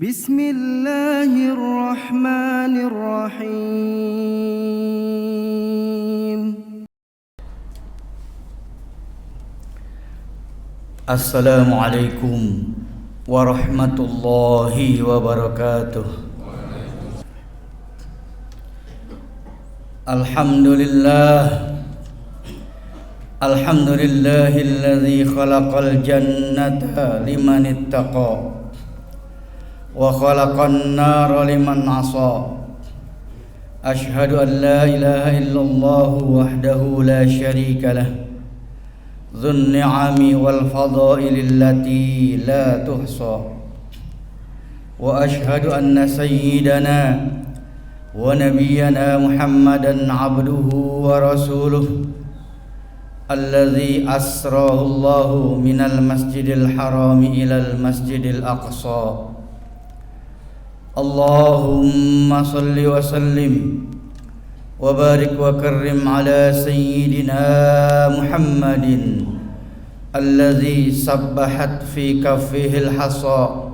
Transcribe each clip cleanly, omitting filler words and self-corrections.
Bismillahirrahmanirrahim. Assalamualaikum warahmatullahi wabarakatuh. Alhamdulillahilladzi khalaqal jannata liman ittaqa wa khalaqan nara liman 'asa. Asyhadu an la ilaha illallah wahdahu la syarika lah, dzun ni'ami wal fadaili allati la tuhsa. Wa asyhadu anna sayyidana wa nabiyyana Muhammadan 'abduhu wa rasuluh alladzi asrahu Allahu minal masjidil harami ilal masjidil aqsa. Allahumma salli wa sallim wa barik wa karrim ala sayyidina Muhammadin alladzi sabbahat fi kaffihil hasa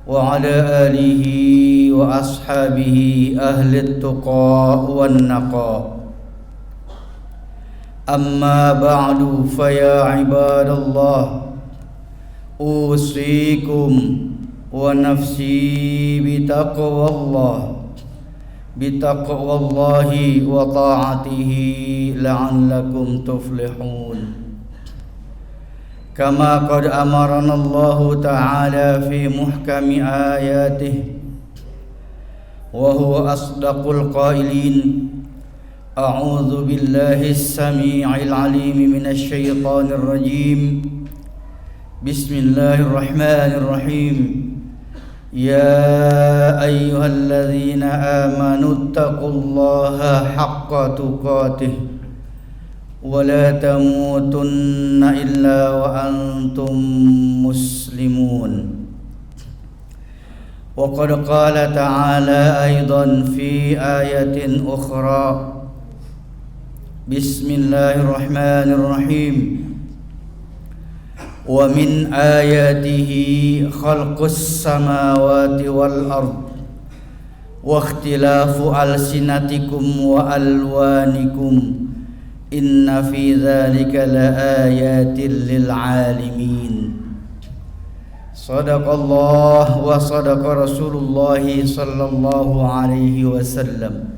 wa ala alihi wa ashabihi ahli tuqa wan naqa. Amma ba'du, fa ya ibadallah, usikum wa nafsi bitaqwallahi wa ta'atihi la'allakum tuflihun. Kama qad amarana Allah ta'ala fi muhkami ayatihi wa huwa asdaqul qailin. A'udzu billahi as-sami'il 'alim minasy syaithanir rajim. Bismillahirrahmanirrahim. Ya ayyuhalladzina amanu taqullaha haqqa tuqatih wa la tamutunna illa wa antum muslimun. Wa qad qala ta'ala aidan fi ayatin ukhra. Bismillahirrahmanirrahim. Wa min ayatihi khalqus samawati wal ard wa ikhtilafu alsinatikum wa alwanikum inna fi dzalika laayatin lil alimin. Sadaqallah wa sadaqa Rasulullah sallallahu alaihi wasallam.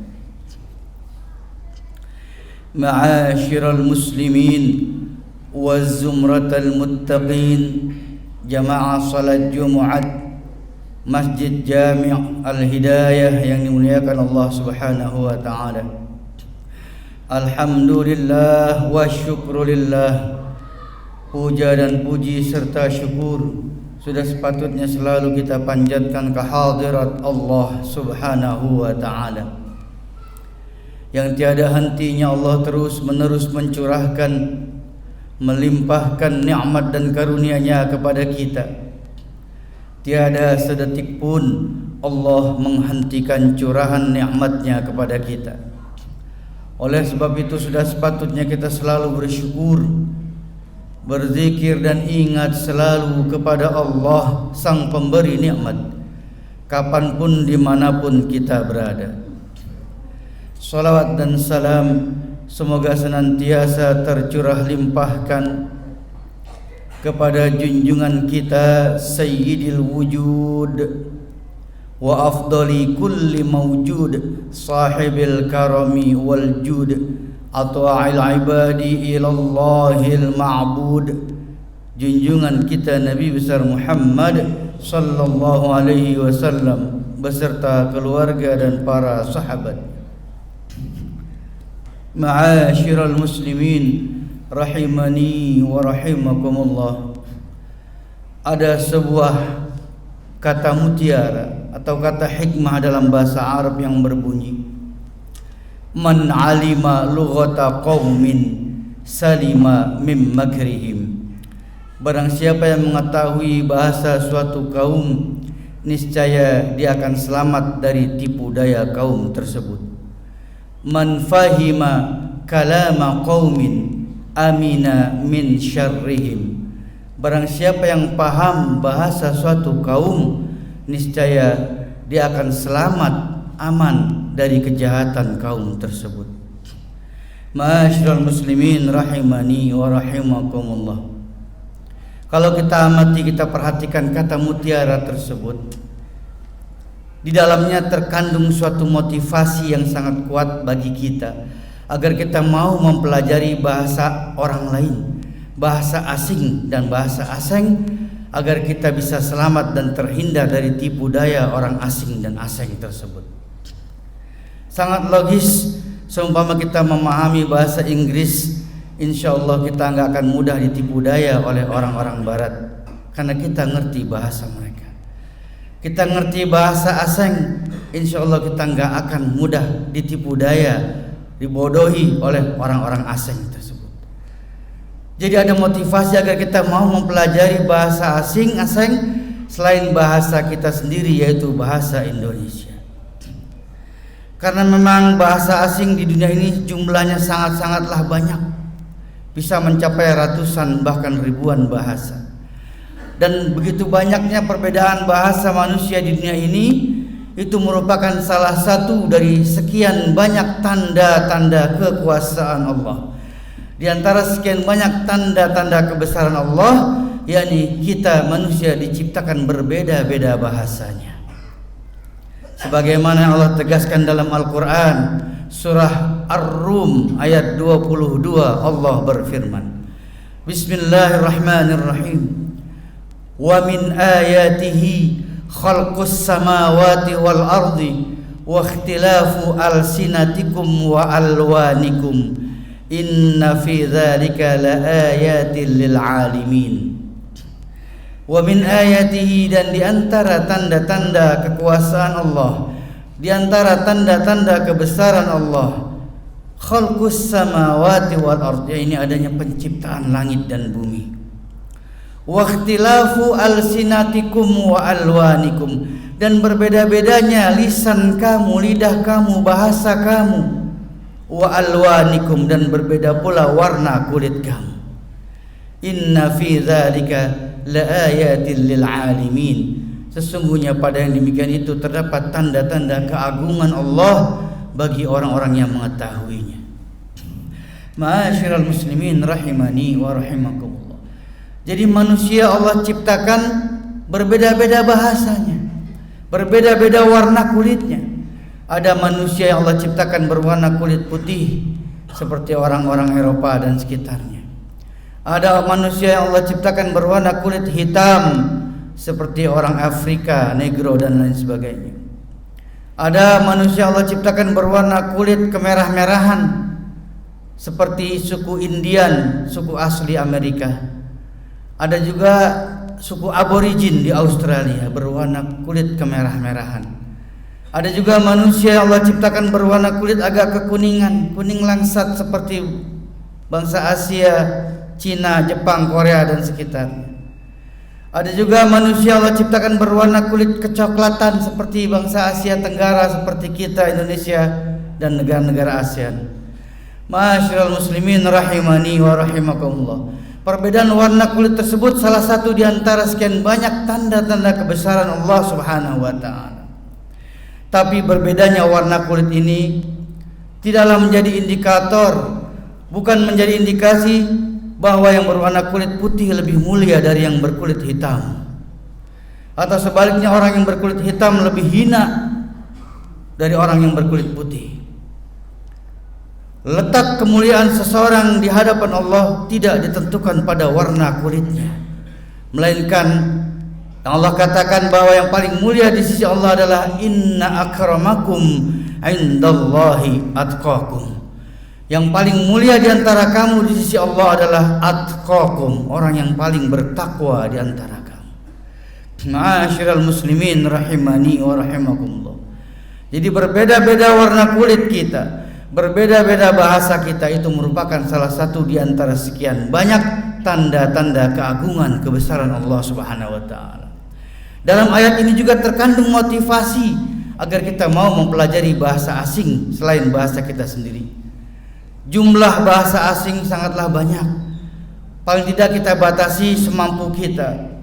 Ma'asyiral muslimin wa zumratal muttaqin, jamaah salat Jumat Masjid Jami' Al-Hidayah yang dimuliakan Allah Subhanahu wa taala. Alhamdulillah wa syukrulillah. Puja dan puji serta syukur sudah sepatutnya selalu kita panjatkan kehadirat Allah Subhanahu wa taala. Yang tiada hentinya Allah terus menerus mencurahkan, melimpahkan nikmat dan karunia-Nya kepada kita. Tiada sedetik pun Allah menghentikan curahan nikmat-Nya kepada kita. Oleh sebab itu sudah sepatutnya kita selalu bersyukur, berzikir dan ingat selalu kepada Allah Sang Pemberi nikmat, kapanpun dimanapun kita berada. Salawat dan salam semoga senantiasa tercurah limpahkan kepada junjungan kita Sayyidil Wujud wa afdali kulli mawjud, sahibil karami wal jud, atwa'il ibadi ilallahil ma'bud, junjungan kita Nabi besar Muhammad sallallahu alaihi wasallam beserta keluarga dan para sahabat. Ma'asyiral muslimin rahimani wa rahimakumullah. Ada sebuah kata mutiara atau kata hikmah dalam bahasa Arab yang berbunyi, man alima lughata qaumin salima mim makrihim. Barang siapa yang mengetahui bahasa suatu kaum, niscaya dia akan selamat dari tipu daya kaum tersebut. Man fahima kalama qaumin amina min syarrihim. Barang siapa yang paham bahasa suatu kaum, niscaya dia akan selamat, aman dari kejahatan kaum tersebut. Ma'asyiral muslimin rahimani wa rahimakumullah. Kalau kita amati, kita perhatikan kata mutiara tersebut, di dalamnya terkandung suatu motivasi yang sangat kuat bagi kita agar kita mau mempelajari bahasa orang lain, bahasa asing dan bahasa asing, agar kita bisa selamat dan terhindar dari tipu daya orang asing dan asing tersebut. Sangat logis, seumpama kita memahami bahasa Inggris, insya Allah kita nggak akan mudah ditipu daya oleh orang-orang Barat, karena kita ngerti bahasa mereka. Kita ngerti bahasa asing, insya Allah kita nggak akan mudah ditipu daya, dibodohi oleh orang-orang asing tersebut. Jadi ada motivasi agar kita mau mempelajari bahasa asing selain bahasa kita sendiri, yaitu bahasa Indonesia. Karena memang bahasa asing di dunia ini jumlahnya sangat-sangatlah banyak, bisa mencapai ratusan bahkan ribuan bahasa. Dan begitu banyaknya perbedaan bahasa manusia di dunia ini, itu merupakan salah satu dari sekian banyak tanda-tanda kekuasaan Allah. Di antara sekian banyak tanda-tanda kebesaran Allah, yakni kita manusia diciptakan berbeda-beda bahasanya. Sebagaimana Allah tegaskan dalam Al-Quran, surah Ar-Rum ayat 22, Allah berfirman, Bismillahirrahmanirrahim. Wa min ayatihi khalqus samawati wal ardi wa ikhtilafu alsinatikum wa alwanikum inna fi dzalika laayatin lil alimin. Wa min ayatihi, dan di antara tanda-tanda kekuasaan Allah, di antara tanda-tanda kebesaran Allah, khalqus samawati wal ardi, ini adanya penciptaan langit dan bumi. Wa ikhtilafu alsinatikum wa alwanikum, dan berbeda-bedanya lisan kamu, lidah kamu, bahasa kamu. Wa alwanikum, dan berbeda pula warna kulit kamu. Inna fi dzalika laayatin lil alimin, sesungguhnya pada yang demikian itu terdapat tanda-tanda keagungan Allah bagi orang-orang yang mengetahuinya. Ma'asyiral muslimin rahimani wa rahimakumullah. Jadi manusia Allah ciptakan berbeda-beda bahasanya, berbeda-beda warna kulitnya. Ada manusia yang Allah ciptakan berwarna kulit putih seperti orang-orang Eropa dan sekitarnya. Ada manusia yang Allah ciptakan berwarna kulit hitam seperti orang Afrika, Negro dan lain sebagainya. Ada manusia Allah ciptakan berwarna kulit kemerah-merahan seperti suku Indian, suku asli Amerika. Ada juga suku aborigin di Australia berwarna kulit kemerah-merahan. Ada juga manusia yang Allah ciptakan berwarna kulit agak kekuningan, kuning langsat seperti bangsa Asia, Cina, Jepang, Korea dan sekitarnya. Ada juga manusia Allah ciptakan berwarna kulit kecoklatan seperti bangsa Asia Tenggara seperti kita, Indonesia dan negara-negara ASEAN. Ma'asyiral muslimin rahimani wa rahimakumullah. Perbedaan warna kulit tersebut salah satu di antara sekian banyak tanda-tanda kebesaran Allah Subhanahu wa taala. Tapi berbedanya warna kulit ini tidaklah menjadi indikator, bukan menjadi indikasi bahwa yang berwarna kulit putih lebih mulia dari yang berkulit hitam, atau sebaliknya orang yang berkulit hitam lebih hina dari orang yang berkulit putih. Letak kemuliaan seseorang di hadapan Allah tidak ditentukan pada warna kulitnya, melainkan yang Allah katakan bahwa yang paling mulia di sisi Allah adalah inna akramakum indallahi atqakum. Yang paling mulia di antara kamu di sisi Allah adalah atqakum, orang yang paling bertakwa di antara kamu. Ma'asyiral muslimin rahimani wa rahimakumullah. Jadi berbeda-beda warna kulit kita, berbeda-beda bahasa kita, itu merupakan salah satu di antara sekian banyak tanda-tanda keagungan kebesaran Allah Subhanahu wa taala. Dalam ayat ini juga terkandung motivasi agar kita mau mempelajari bahasa asing selain bahasa kita sendiri. Jumlah bahasa asing sangatlah banyak. Paling tidak kita batasi semampu kita.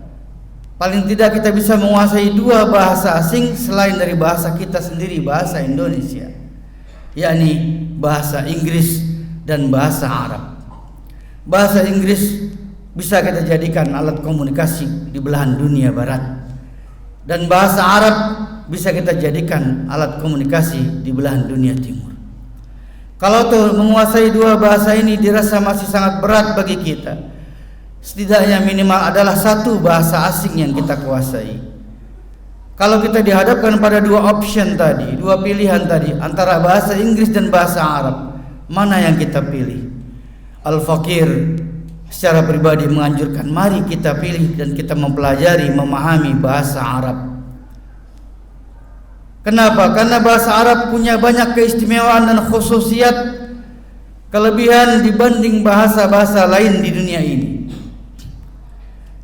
paling tidak kita bisa menguasai 2 bahasa asing selain dari bahasa kita sendiri, bahasa Indonesia, yakni bahasa Inggris dan bahasa Arab. Bahasa Inggris bisa kita jadikan alat komunikasi di belahan dunia barat, dan bahasa Arab bisa kita jadikan alat komunikasi di belahan dunia timur. Kalau tuh menguasai 2 bahasa ini dirasa masih sangat berat bagi kita, setidaknya minimal adalah 1 bahasa asing yang kita kuasai. Kalau kita dihadapkan pada 2 option tadi, 2 pilihan tadi, antara bahasa Inggris dan bahasa Arab, mana yang kita pilih? Al-Fakir secara pribadi menganjurkan mari kita pilih dan kita mempelajari, memahami bahasa Arab. Kenapa? Karena bahasa Arab punya banyak keistimewaan dan khususiat, kelebihan dibanding bahasa-bahasa lain di dunia ini.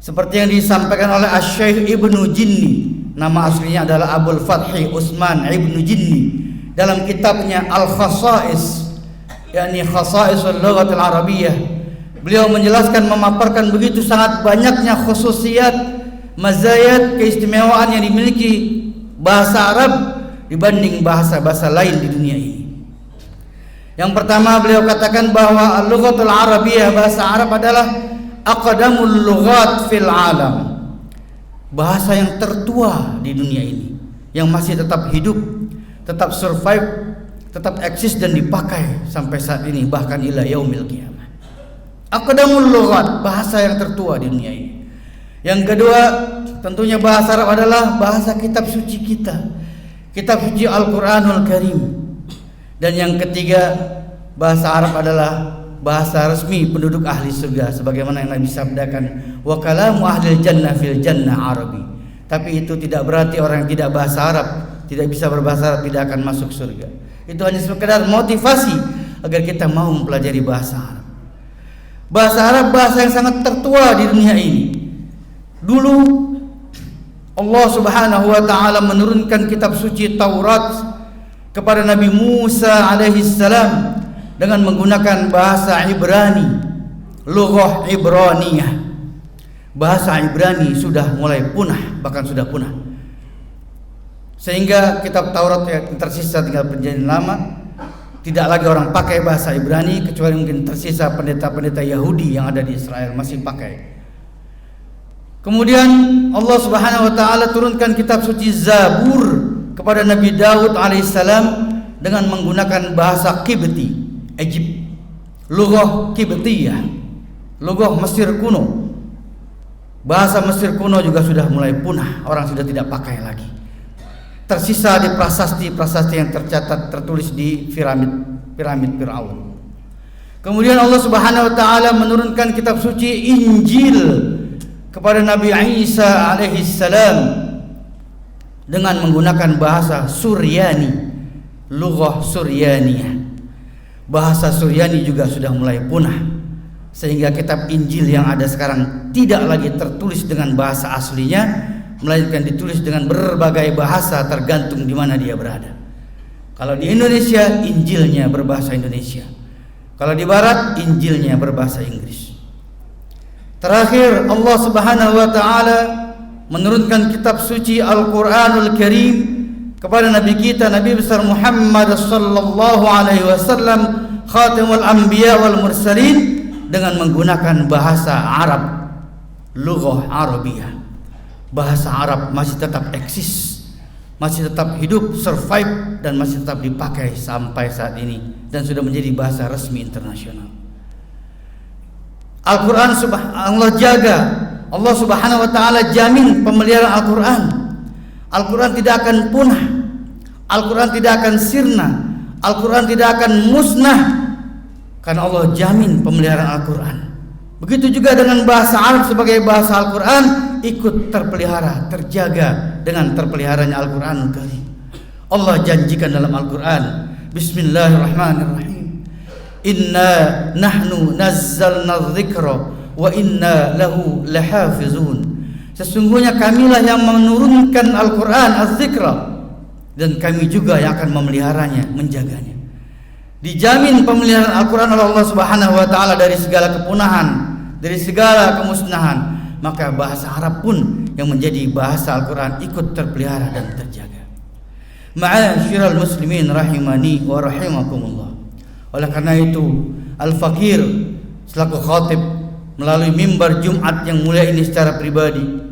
Seperti yang disampaikan oleh Asy-Syaikh Ibnu Jinni, nama aslinya adalah Abul Fathi Utsman Ibnu Jinni, dalam kitabnya Al-Khasa'is, yakni Khasa'isul Lughatil Arabiyyah. Beliau menjelaskan, memaparkan begitu sangat banyaknya khususiat, mazayat, keistimewaan yang dimiliki bahasa Arab dibanding bahasa-bahasa lain di dunia ini. Yang pertama, beliau katakan bahwa al-lughatul arabiyyah, bahasa Arab adalah aqdamul lughat fil alam, bahasa yang tertua di dunia ini, yang masih tetap hidup, tetap survive, tetap eksis dan dipakai sampai saat ini, bahkan ila yaumil qiyamah. Aqdamul lughat, bahasa yang tertua di dunia ini. Yang kedua, tentunya bahasa Arab adalah bahasa kitab suci kita, kitab suci Al-Qur'anul Karim. Dan yang ketiga, bahasa Arab adalah bahasa resmi penduduk ahli surga, sebagaimana yang Nabi sabdakan, wa kalamu ahlil jannah fil jannah arabi. Tapi itu tidak berarti orang yang tidak bahasa Arab, tidak bisa berbahasa Arab, tidak akan masuk surga. Itu hanya sekedar motivasi agar kita mau mempelajari bahasa Arab. Bahasa Arab bahasa yang sangat tertua di dunia ini. Dulu Allah Subhanahu wa taala menurunkan kitab suci Taurat kepada Nabi Musa alaihi salam dengan menggunakan bahasa Ibrani, lughah Ibraniyah. Bahasa Ibrani sudah mulai punah, bahkan sudah punah. Sehingga kitab Taurat yang tersisa tinggal Perjanjian Lama, tidak lagi orang pakai bahasa Ibrani, kecuali mungkin tersisa pendeta-pendeta Yahudi yang ada di Israel masih pakai. Kemudian Allah Subhanahu wa taala turunkan kitab suci Zabur kepada Nabi Daud alaihissalam dengan menggunakan bahasa Qibti, Egypt, lughah Qibtiyah, lughah Mesir kuno. Bahasa Mesir kuno juga sudah mulai punah, orang sudah tidak pakai lagi. Tersisa di prasasti-prasasti yang tercatat, tertulis di piramid Firaun. Kemudian Allah Subhanahu wa taala menurunkan kitab suci Injil kepada Nabi Isa alaihi salam dengan menggunakan bahasa Suryani, lughah Suryaniyah. Bahasa Suryani juga sudah mulai punah, sehingga kitab Injil yang ada sekarang tidak lagi tertulis dengan bahasa aslinya, melainkan ditulis dengan berbagai bahasa tergantung di mana dia berada. Kalau di Indonesia, Injilnya berbahasa Indonesia. Kalau di Barat, Injilnya berbahasa Inggris. Terakhir, Allah Subhanahu wa taala menurunkan kitab suci Al-Qur'anul Karim kepada Nabi kita, Nabi besar Muhammad sallallahu alaihi wasallam, khatimul anbiya wal mursalin, dengan menggunakan bahasa Arab, lughah Arabiyyah. Bahasa Arab masih tetap eksis, masih tetap hidup, survive, dan masih tetap dipakai sampai saat ini, dan sudah menjadi bahasa resmi internasional. Al-Quran Allah jaga, Allah Subhanahu wa taala jamin pemeliharaan Al-Quran. Al-Quran tidak akan punah, Al-Quran tidak akan sirna, Al-Quran tidak akan musnah, karena Allah jamin pemeliharaan Al-Quran. Begitu juga dengan bahasa Arab sebagai bahasa Al-Quran, ikut terpelihara, terjaga dengan terpeliharanya Al-Quranul Karim. Allah janjikan dalam Al-Quran, Bismillahirrahmanirrahim, Inna nahnu nazzalna dzikra wa inna lahu lahafizun. Sesungguhnya kamilah yang menurunkan Al-Quran, az-zikra, dan kami juga yang akan memeliharanya, menjaganya. Dijamin pemeliharaan Al-Quran oleh Allah Subhanahu wa taala dari segala kepunahan, dari segala kemusnahan. maka bahasa Arab pun yang menjadi bahasa Al-Quran ikut terpelihara dan terjaga. Ma'asyiral muslimin rahimani wa rahimakumullah. Oleh karena itu, Al-Fakir selaku khatib melalui mimbar Jumat yang mulia ini secara pribadi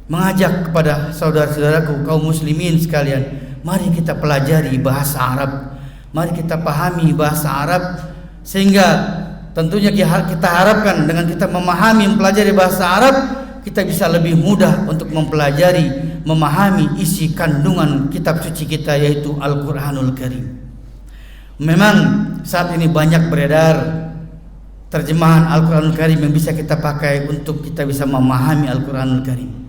mengajak kepada saudara-saudaraku kaum muslimin sekalian, mari kita pelajari bahasa Arab, mari kita pahami bahasa Arab, sehingga tentunya kita harapkan dengan kita memahami, mempelajari bahasa Arab, kita bisa lebih mudah untuk mempelajari, memahami isi kandungan kitab suci kita, yaitu Al-Quranul Karim. Memang saat ini banyak beredar terjemahan Al-Quranul Karim yang bisa kita pakai untuk kita bisa memahami Al-Quranul Karim.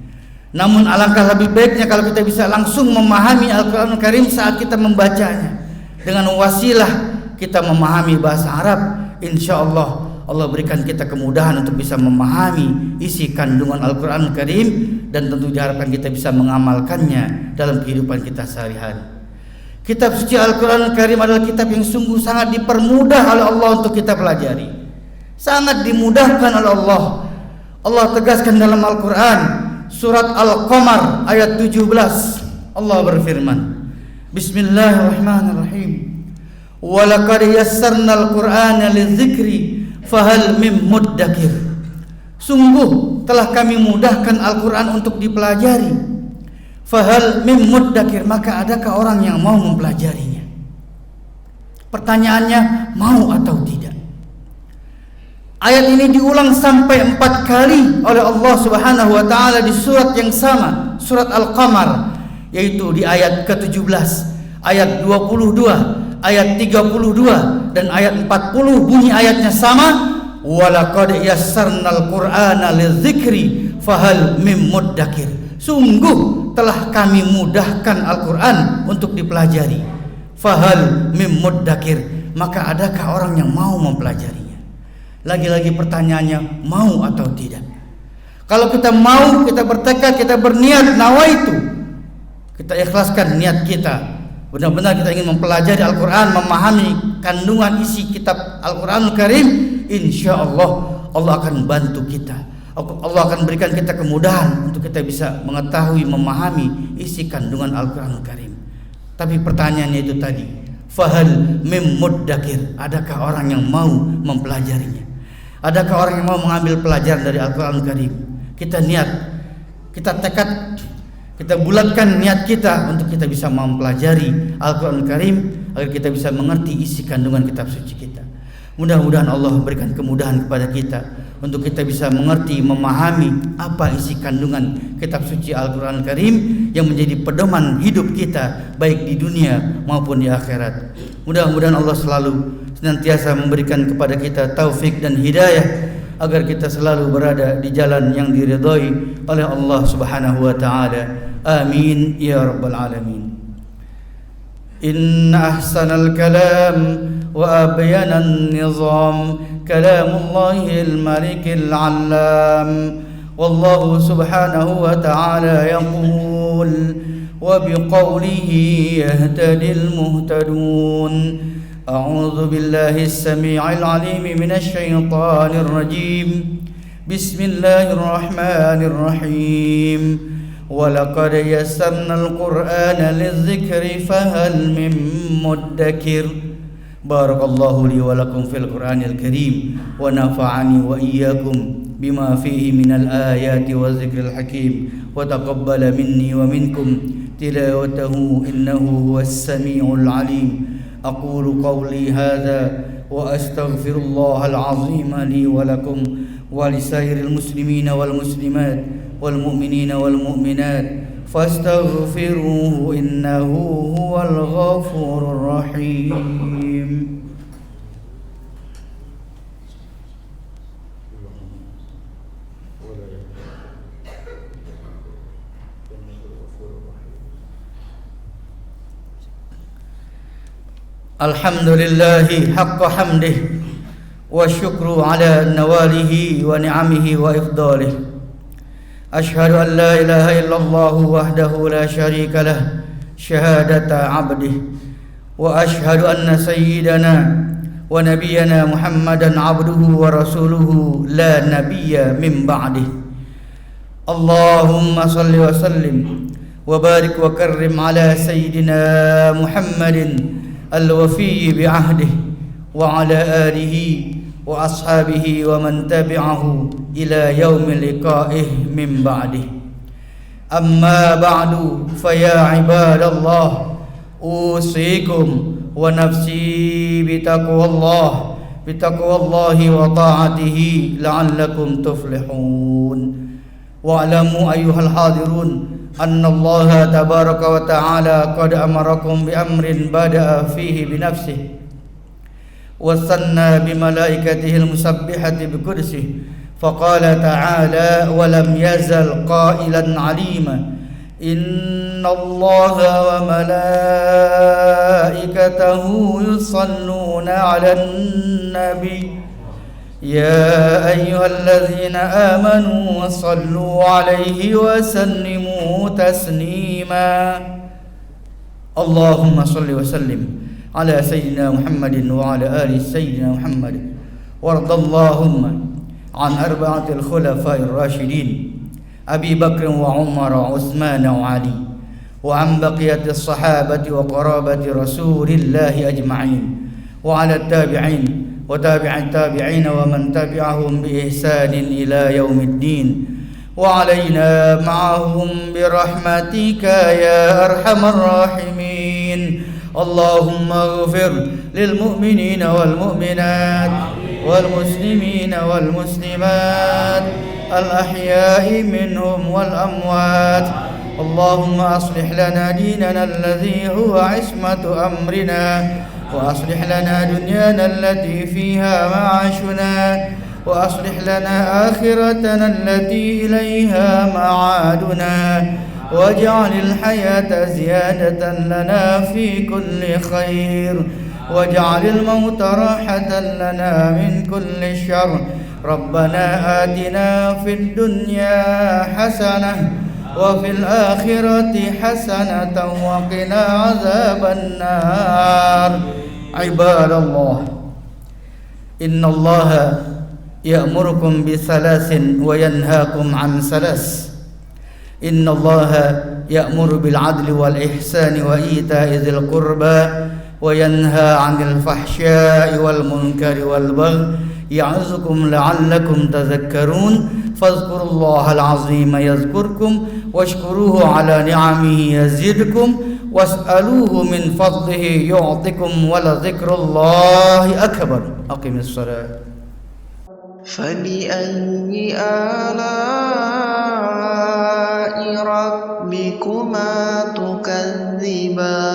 Namun alangkah lebih baiknya kalau kita bisa langsung memahami Al-Quranul Karim saat kita membacanya. Dengan wasilah kita memahami bahasa Arab, insya Allah Allah berikan kita kemudahan untuk bisa memahami isi kandungan Al-Quranul Karim, dan tentu diharapkan kita bisa mengamalkannya dalam kehidupan kita sehari-hari. Kitab suci Al-Quranul Karim adalah kitab yang sungguh sangat dipermudah oleh Allah untuk kita pelajari, sangat dimudahkan oleh Allah. Allah tegaskan dalam Al-Quran surat Al-Qamar ayat 17, Allah berfirman, Bismillahirrahmanirrahim, walaqad yassarnal Qur'ana lidzikri fahal mim muddakir. Sungguh telah kami mudahkan Al-Quran untuk dipelajari. Fahal mim muddakir, maka adakah orang yang mau mempelajarinya? Pertanyaannya, mau atau tidak? Ayat ini diulang sampai 4 kali oleh Allah Subhanahu wa taala di surat yang sama, surat Al-Qamar, yaitu di ayat ke-17, ayat 22, ayat 32 dan ayat 40. Bunyi ayatnya sama, walaqad yassarnal Qur'ana lidzikri fahal mim muddakir. Sungguh telah kami mudahkan Al-Quran untuk dipelajari. Fahal mim muddakir, maka adakah orang yang mau mempelajarinya? Lagi-lagi pertanyaannya, mau atau tidak? Kalau kita mau, kita bertekad, kita berniat, nawaitu, kita ikhlaskan niat kita, benar-benar kita ingin mempelajari Al-Quran, memahami kandungan isi kitab Al-Quranul Karim, insya Allah Allah akan bantu kita. Allah akan berikan kita kemudahan untuk kita bisa mengetahui, memahami isi kandungan Al-Quranul Karim. Tapi pertanyaannya itu tadi, fahal mim muddakir, adakah orang yang mau mempelajarinya? Adakah orang yang mau mengambil pelajaran dari Al-Quranul Karim? Kita niat, kita tekad, kita bulatkan niat kita untuk kita bisa mempelajari Al-Quranul Karim, agar kita bisa mengerti isi kandungan kitab suci kita. Mudah-mudahan Allah berikan kemudahan kepada kita untuk kita bisa mengerti, memahami apa isi kandungan kitab suci Al-Quranul Karim yang menjadi pedoman hidup kita baik di dunia maupun di akhirat. Mudah-mudahan Allah selalu senantiasa memberikan kepada kita taufik dan hidayah agar kita selalu berada di jalan yang diridhai oleh Allah Subhanahu wa taala. Amin ya rabbal alamin. Inna ahsanal kalam wa abyanan nizam kalamullahil malikil allam. Wallahu subhanahu wa ta'ala yaqul wa biqawlihi yahtadil muhtadun. A'udzu billahi as-sami'il 'alim minasy syaithanir rajim. Bismillahirrahmanirrahim. Walaqad yassarnal Qur'ana lidzikri fahal mim muddakir. Barakallahu li wa lakum fil Qur'anil Karim wa nafa'ani wa iyyakum bima fihi minal ayati wa dzikril hakim wa taqabbala minni wa minkum tilawatahu innahu huwas samiul alim. Aqulu qawli hadha wa astaghfirullahal azim li wa lakum wa lisairil muslimina wal muslimat wal mu'minina wal mu'minat fastaghfiruhu innahu huwal ghafurur rahim. Alhamdulillahi haqqa hamdih wa syukru ala nawalihi wa ni'amihi wa ifdalih. Ashhadu an la ilaha illallah wahdahu la syarika lah syahadata abdih wa ashhadu anna sayyidana wa nabiyyana Muhammadan abduhu wa rasuluhu la nabiyya min ba'dih. اللهم صل وسلم وبارك وكرم على سيدنا محمد الوفي بعهده وعلى آله وأصحابه ومن تبعه إلى يوم لقائه من بعده. أما بعد فيا عباد الله أوصيكم ونفسي بتقوى الله وطاعته لعلكم تفلحون. واعلموا أيها الحاضرون أن الله تبارك وتعالى قد أمركم بأمر بدأ فيه بنفسه وثنى بملائكته المسبحة بقدسه، فقال تعالى: ولم يزل قائلا عليما إن الله وملائكته يصلون على النبي يا أيها الذين آمنوا صلوا عليه وسلموا تسليما. اللهم صل وسلم على سيدنا محمد وعلى آل سيدنا محمد، وارض اللهم عن أربعة الخلفاء الراشدين أبي بكر وعمر وعثمان وعلي، وعن بقية الصحابة وقرابة رسول الله أجمعين، وعلى التابعين وتابع التابعين ومن تبعهم بإحسان إلى يوم الدين، وعلينا معهم برحمتك يا أرحم الراحمين. اللهم اغفر للمؤمنين والمؤمنات والمسلمين والمسلمات الأحياء منهم والأموات. اللهم أصلح لنا ديننا الذي هو عصمة أمرنا، وأصلح لنا دنيانا التي فيها معاشنا، وأصلح لنا آخرتنا التي إليها معادنا، واجعل الحياة زيادة لنا في كل خير، واجعل الموت راحة لنا من كل شر. ربنا آتنا في الدنيا حسنة وفي الآخرة حسنة وقنا عذاب النار. عباد الله، إن الله يأمركم بثلاث وينهاكم عن ثلاث. إن الله يأمر بالعدل والإحسان وإيتاء ذي القربى وينهى عن الفحشاء والمنكر والبغي يعظكم لعلكم تذكرون. فاذكروا الله العظيم يذكركم واشكروه على نعمه يزدكم واسألوه من فضله يعطكم ولذكر الله أكبر. أقم الصلاة. فبأي آلاء ربكما تكذبان